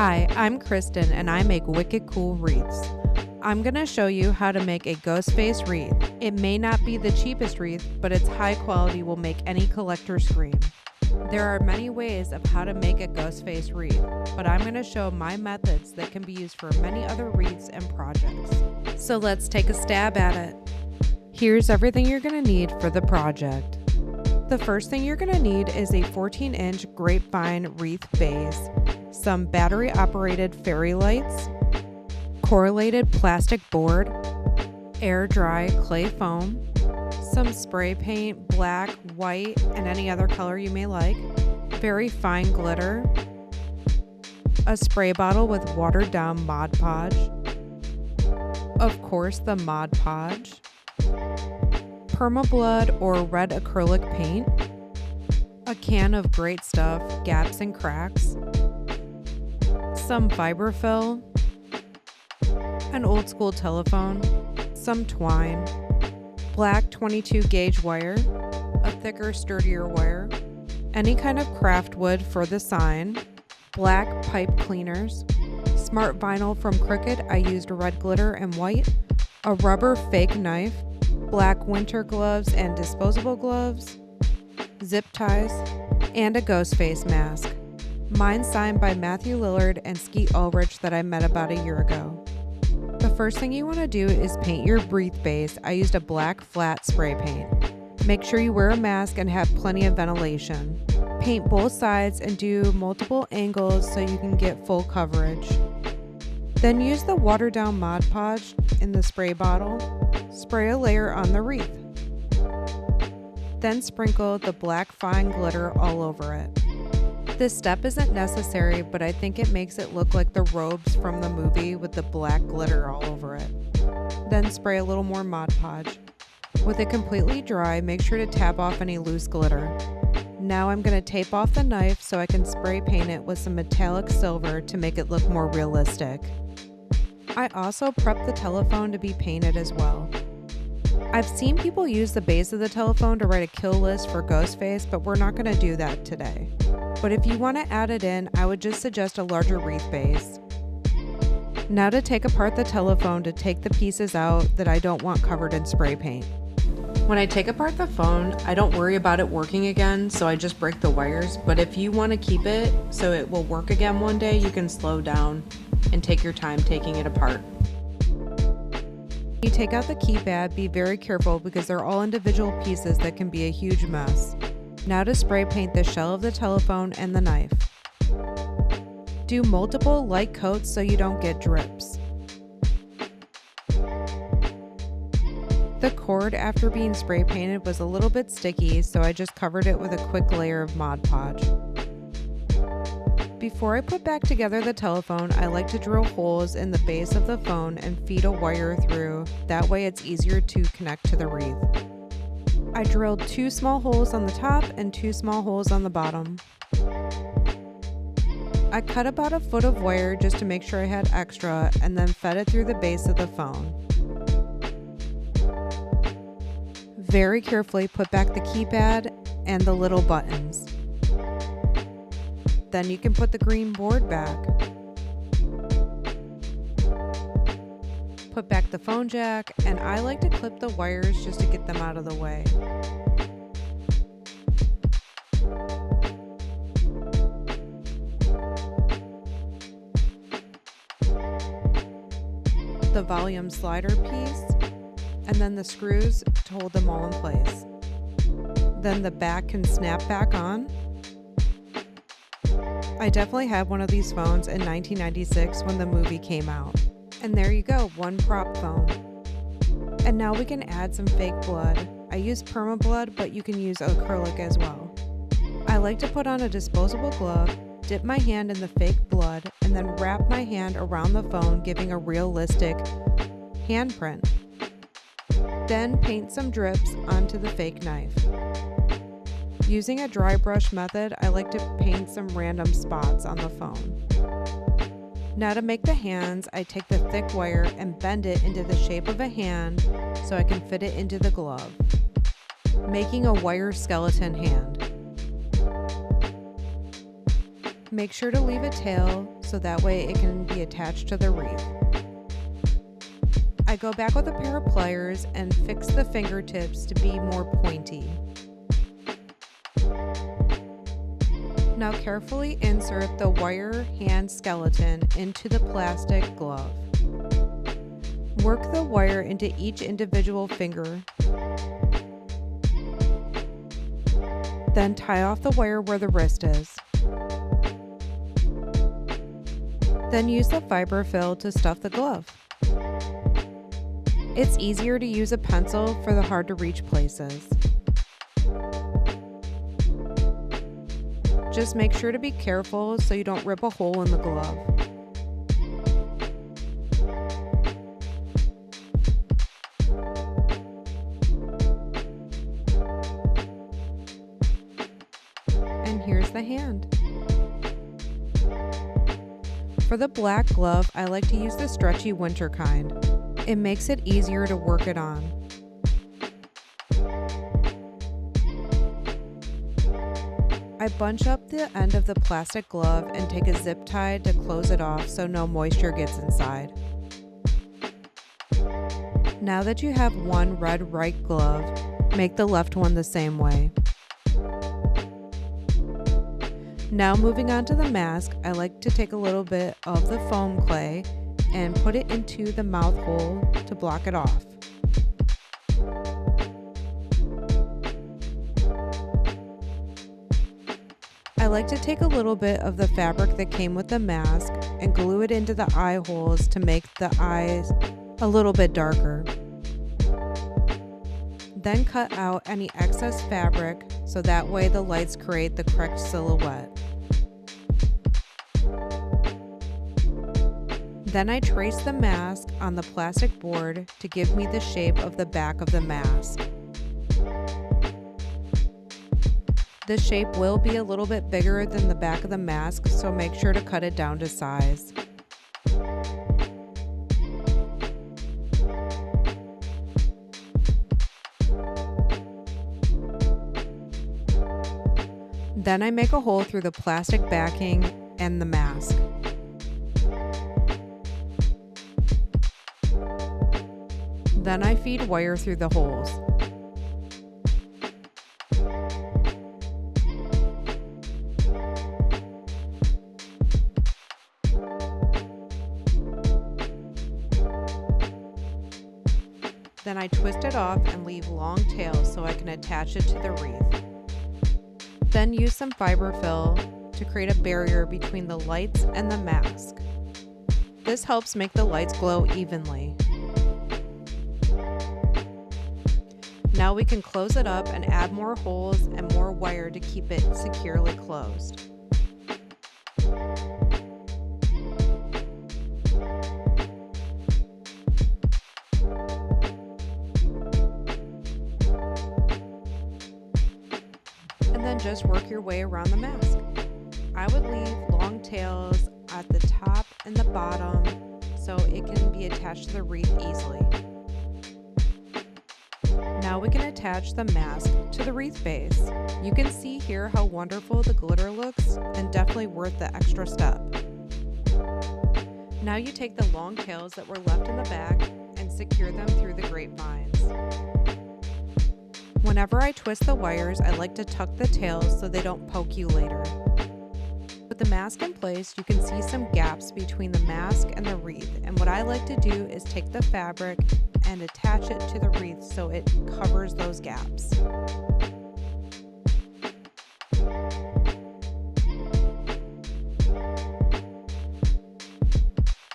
Hi, I'm Kristen and I make wicked cool wreaths. I'm going to show you how to make a Ghostface wreath. It may not be the cheapest wreath, but its high quality will make any collector scream. There are many ways of how to make a Ghostface wreath, but I'm going to show my methods that can be used for many other wreaths and projects. So let's take a stab at it. Here's everything you're going to need for the project. The first thing you're going to need is a 14-inch grapevine wreath base, some battery-operated fairy lights, correlated plastic board, air-dry clay foam, some spray paint, black, white, and any other color you may like, very fine glitter, a spray bottle with watered-down Mod Podge, of course the Mod Podge, Permablood or red acrylic paint, a can of great stuff, gaps and cracks, some fiberfill, an old school telephone, some twine, black 22 gauge wire, a thicker, sturdier wire, any kind of craft wood for the sign, black pipe cleaners, smart vinyl from Cricut, I used red glitter and white, a rubber fake knife, black winter gloves and disposable gloves, zip ties, and a Ghostface mask. Mine signed by Matthew Lillard and Skeet Ulrich that I met about a year ago. The first thing you want to do is paint your wreath base. I used a black flat spray paint. Make sure you wear a mask and have plenty of ventilation. Paint both sides and do multiple angles so you can get full coverage. Then use the watered down Mod Podge in the spray bottle. Spray a layer on the wreath. Then sprinkle the black fine glitter all over it. This step isn't necessary, but I think it makes it look like the robes from the movie with the black glitter all over it. Then spray a little more Mod Podge. With it completely dry, make sure to tap off any loose glitter. Now I'm going to tape off the knife so I can spray paint it with some metallic silver to make it look more realistic. I also prepped the telephone to be painted as well. I've seen people use the base of the telephone to write a kill list for Ghostface, but we're not going to do that today. But if you want to add it in, I would just suggest a larger wreath base. Now to take apart the telephone to take the pieces out that I don't want covered in spray paint. When I take apart the phone, I don't worry about it working again, so I just break the wires, but if you want to keep it so it will work again one day, you can slow down and take your time taking it apart. When you take out the keypad, be very careful because they're all individual pieces that can be a huge mess. Now to spray paint the shell of the telephone and the knife. Do multiple light coats so you don't get drips. The cord after being spray painted was a little bit sticky, so I just covered it with a quick layer of Mod Podge. Before I put back together the telephone, I like to drill holes in the base of the phone and feed a wire through. That way it's easier to connect to the wreath. I drilled 2 small holes on the top and 2 small holes on the bottom. I cut about a foot of wire just to make sure I had extra and then fed it through the base of the phone. Very carefully put back the keypad and the little buttons. Then you can put the green board back. Put back the phone jack, and I like to clip the wires just to get them out of the way. The volume slider piece, and then the screws to hold them all in place. Then the back can snap back on. I definitely had one of these phones in 1996 when the movie came out. And there you go, one prop phone. And now we can add some fake blood. I use Permablood, but you can use acrylic as well. I like to put on a disposable glove, dip my hand in the fake blood, and then wrap my hand around the phone, giving a realistic handprint. Then paint some drips onto the fake knife. Using a dry brush method, I like to paint some random spots on the phone. Now to make the hands, I take the thick wire and bend it into the shape of a hand so I can fit it into the glove, making a wire skeleton hand. Make sure to leave a tail so that way it can be attached to the wreath. I go back with a pair of pliers and fix the fingertips to be more pointy. Now carefully insert the wire hand skeleton into the plastic glove. Work the wire into each individual finger. Then tie off the wire where the wrist is. Then use the fiber fill to stuff the glove. It's easier to use a pencil for the hard to reach places. Just make sure to be careful so you don't rip a hole in the glove. And here's the hand. For the black glove, I like to use the stretchy winter kind. It makes it easier to work it on. I bunch up the end of the plastic glove and take a zip tie to close it off so no moisture gets inside. Now that you have one red right glove, make the left one the same way. Now moving on to the mask, I like to take a little bit of the foam clay and put it into the mouth hole to block it off. I like to take a little bit of the fabric that came with the mask and glue it into the eye holes to make the eyes a little bit darker. Then cut out any excess fabric so that way the lights create the correct silhouette. Then I trace the mask on the plastic board to give me the shape of the back of the mask. The shape will be a little bit bigger than the back of the mask, so make sure to cut it down to size. Then I make a hole through the plastic backing and the mask. Then I feed wire through the holes. Then I twist it off and leave long tails so I can attach it to the wreath. Then use some fiber fill to create a barrier between the lights and the mask. This helps make the lights glow evenly. Now we can close it up and add more holes and more wire to keep it securely closed. And then just work your way around the mask. I would leave long tails at the top and the bottom so it can be attached to the wreath easily. Now we can attach the mask to the wreath base. You can see here how wonderful the glitter looks and definitely worth the extra step. Now you take the long tails that were left in the back and secure them through the grapevines. Whenever I twist the wires, I like to tuck the tails so they don't poke you later. With the mask in place, you can see some gaps between the mask and the wreath, and what I like to do is take the fabric and attach it to the wreath so it covers those gaps.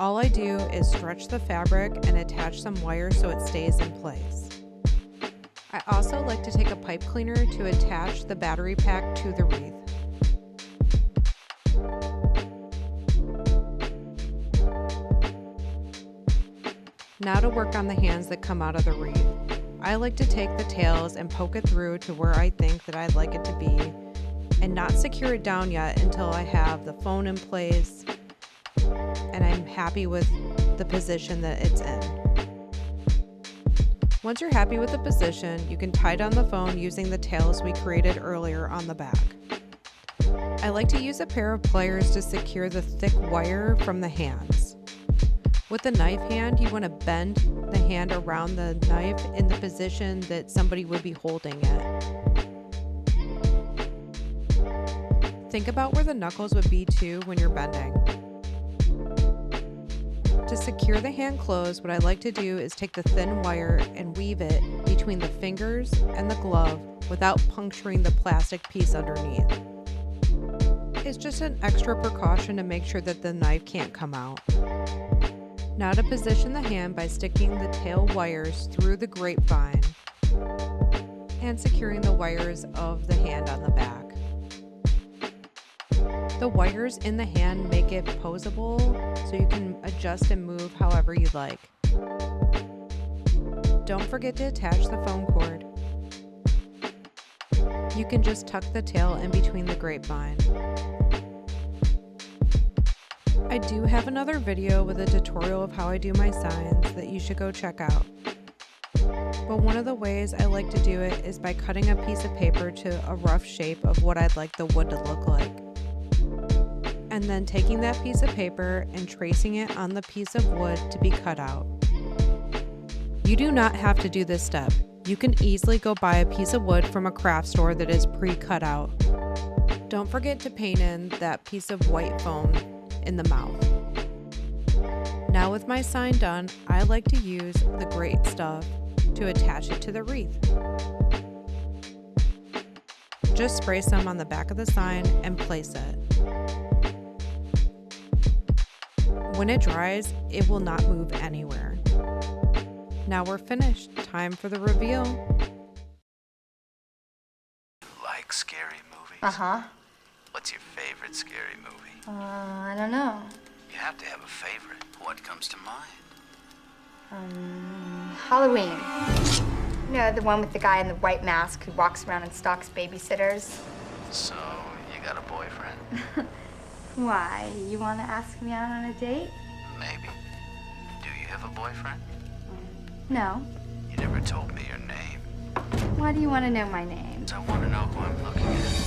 All I do is stretch the fabric and attach some wire so it stays in place. I also like to take a pipe cleaner to attach the battery pack to the wreath. Now to work on the hands that come out of the wreath. I like to take the tails and poke it through to where I think that I'd like it to be and not secure it down yet until I have the phone in place and I'm happy with the position that it's in. Once you're happy with the position, you can tie down the phone using the tails we created earlier on the back. I like to use a pair of pliers to secure the thick wire from the hands. With the knife hand, you want to bend the hand around the knife in the position that somebody would be holding it. Think about where the knuckles would be too when you're bending. To secure the hand closed, what I like to do is take the thin wire and weave it between the fingers and the glove without puncturing the plastic piece underneath. It's just an extra precaution to make sure that the knife can't come out. Now to position the hand by sticking the tail wires through the grapevine and securing the wires of the hand on the back. The wires in the hand make it posable so you can adjust and move however you like. Don't forget to attach the phone cord. You can just tuck the tail in between the grapevine. I do have another video with a tutorial of how I do my signs that you should go check out. But one of the ways I like to do it is by cutting a piece of paper to a rough shape of what I'd like the wood to look like. And then taking that piece of paper and tracing it on the piece of wood to be cut out. You do not have to do this step. You can easily go buy a piece of wood from a craft store that is pre-cut out. Don't forget to paint in that piece of white foam in the mouth. Now with my sign done, I like to use the great stuff to attach it to the wreath. Just spray some on the back of the sign and place it. When it dries, it will not move anywhere. Now we're finished. Time for the reveal. Like scary movies? Uh-huh. What's your favorite scary movie? I don't know. You have to have a favorite. What comes to mind? Halloween. You know, the one with the guy in the white mask who walks around and stalks babysitters. So, you got a boyfriend? Why? You want to ask me out on a date? Maybe. Do you have a boyfriend? No. You never told me your name. Why do you want to know my name? I want to know who I'm looking at.